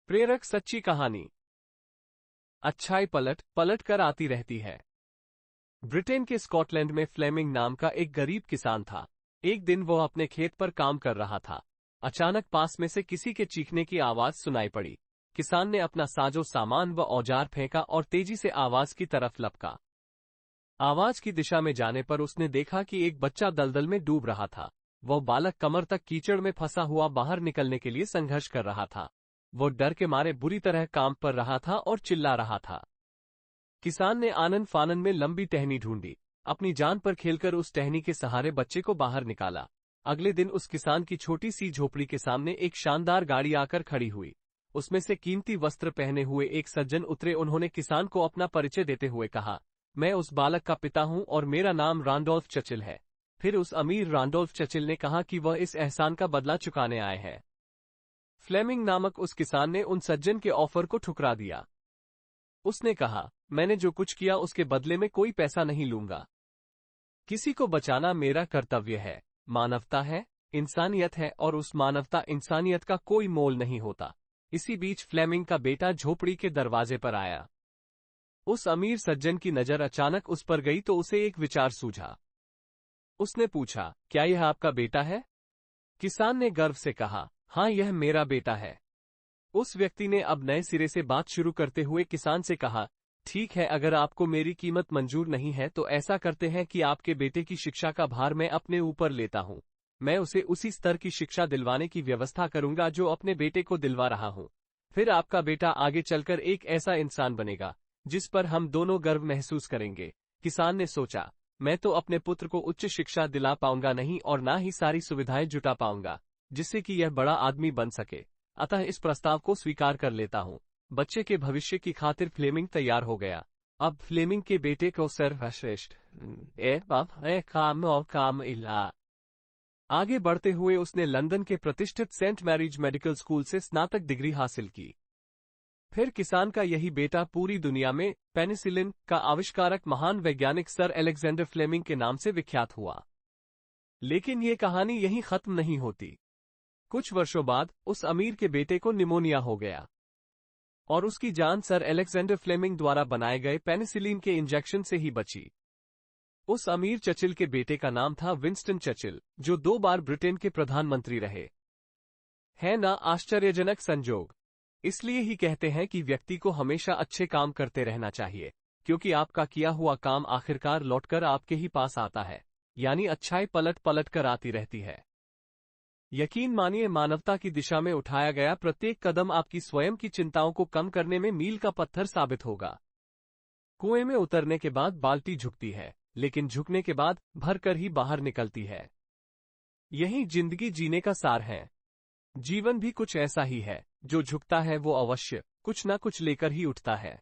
प्रेरक सच्ची कहानी। अच्छाई पलट पलट कर आती रहती है। ब्रिटेन के स्कॉटलैंड में फ्लेमिंग नाम का एक गरीब किसान था। एक दिन वो अपने खेत पर काम कर रहा था। अचानक पास में से किसी के चीखने की आवाज सुनाई पड़ी। किसान ने अपना साजो सामान व औजार फेंका और तेजी से आवाज की तरफ लपका। आवाज की दिशा में जाने पर उसने देखा कि एक बच्चा दलदल में डूब रहा था। वह बालक कमर तक कीचड़ में फंसा हुआ बाहर निकलने के लिए संघर्ष कर रहा था। वो डर के मारे बुरी तरह कांप पर रहा था और चिल्ला रहा था। किसान ने आनन फानन में लंबी टहनी ढूंढी। अपनी जान पर खेलकर उस टहनी के सहारे बच्चे को बाहर निकाला। अगले दिन उस किसान की छोटी सी झोपड़ी के सामने एक शानदार गाड़ी आकर खड़ी हुई। उसमें से कीमती वस्त्र पहने हुए एक सज्जन उतरे। उन्होंने किसान को अपना परिचय देते हुए कहा, मैं उस बालक का पिता हूं और मेरा नाम रैंडोल्फ चर्चिल है। फिर उस अमीर रैंडोल्फ चर्चिल ने कहा कि वह इस एहसान का बदला चुकाने आए हैं। फ्लेमिंग नामक उस किसान ने उन सज्जन के ऑफर को ठुकरा दिया। उसने कहा, मैंने जो कुछ किया उसके बदले में कोई पैसा नहीं लूंगा। किसी को बचाना मेरा कर्तव्य है। मानवता है, इंसानियत है और उस मानवता इंसानियत का कोई मोल नहीं होता। इसी बीच फ्लेमिंग का बेटा झोपड़ी के दरवाजे पर आया। उस अमीर सज्जन की नजर अचानक उस पर गई तो उसे एक विचार सूझा। उसने पूछा, क्या यह आपका बेटा है? किसान ने गर्व से कहा, हाँ, यह मेरा बेटा है। उस व्यक्ति ने अब नए सिरे से बात शुरू करते हुए किसान से कहा, ठीक है, अगर आपको मेरी कीमत मंजूर नहीं है तो ऐसा करते हैं कि आपके बेटे की शिक्षा का भार मैं अपने ऊपर लेता हूं। मैं उसे उसी स्तर की शिक्षा दिलवाने की व्यवस्था करूंगा जो अपने बेटे को दिलवा रहा हूं। फिर आपका बेटा आगे चलकर एक ऐसा इंसान बनेगा जिस पर हम दोनों गर्व महसूस करेंगे। किसान ने सोचा, मैं तो अपने पुत्र को उच्च शिक्षा दिला पाऊंगा नहीं और ना ही सारी सुविधाएं जुटा पाऊंगा जिससे कि यह बड़ा आदमी बन सके। अतः इस प्रस्ताव को स्वीकार कर लेता हूं। बच्चे के भविष्य की खातिर फ्लेमिंग तैयार हो गया। अब फ्लेमिंग के बेटे को सर्वश्रेष्ठ काम इला। आगे बढ़ते हुए उसने लंदन के प्रतिष्ठित सेंट मैरीज मेडिकल स्कूल से स्नातक डिग्री हासिल की। फिर किसान का यही बेटा पूरी दुनिया में पेनिसिलिन का आविष्कारक महान वैज्ञानिक सर अलेक्जेंडर फ्लेमिंग के नाम से विख्यात हुआ। लेकिन ये कहानी यहीं खत्म नहीं होती। कुछ वर्षों बाद उस अमीर के बेटे को निमोनिया हो गया और उसकी जान सर अलेक्जेंडर फ्लेमिंग द्वारा बनाए गए पेनिसिलिन के इंजेक्शन से ही बची। उस अमीर चर्चिल के बेटे का नाम था विंस्टन चर्चिल, जो 2 बार ब्रिटेन के प्रधानमंत्री रहे। है ना आश्चर्यजनक संजोग? इसलिए ही कहते हैं कि व्यक्ति को हमेशा अच्छे काम करते रहना चाहिए, क्योंकि आपका किया हुआ काम आखिरकार लौटकर आपके ही पास आता है। यानी अच्छाई पलट पलट कर आती रहती है। यकीन मानिए, मानवता की दिशा में उठाया गया प्रत्येक कदम आपकी स्वयं की चिंताओं को कम करने में मील का पत्थर साबित होगा। कुएं में उतरने के बाद बाल्टी झुकती है, लेकिन झुकने के बाद भरकर ही बाहर निकलती है। यही जिंदगी जीने का सार है। जीवन भी कुछ ऐसा ही है। जो झुकता है वो अवश्य कुछ न कुछ लेकर ही उठता है।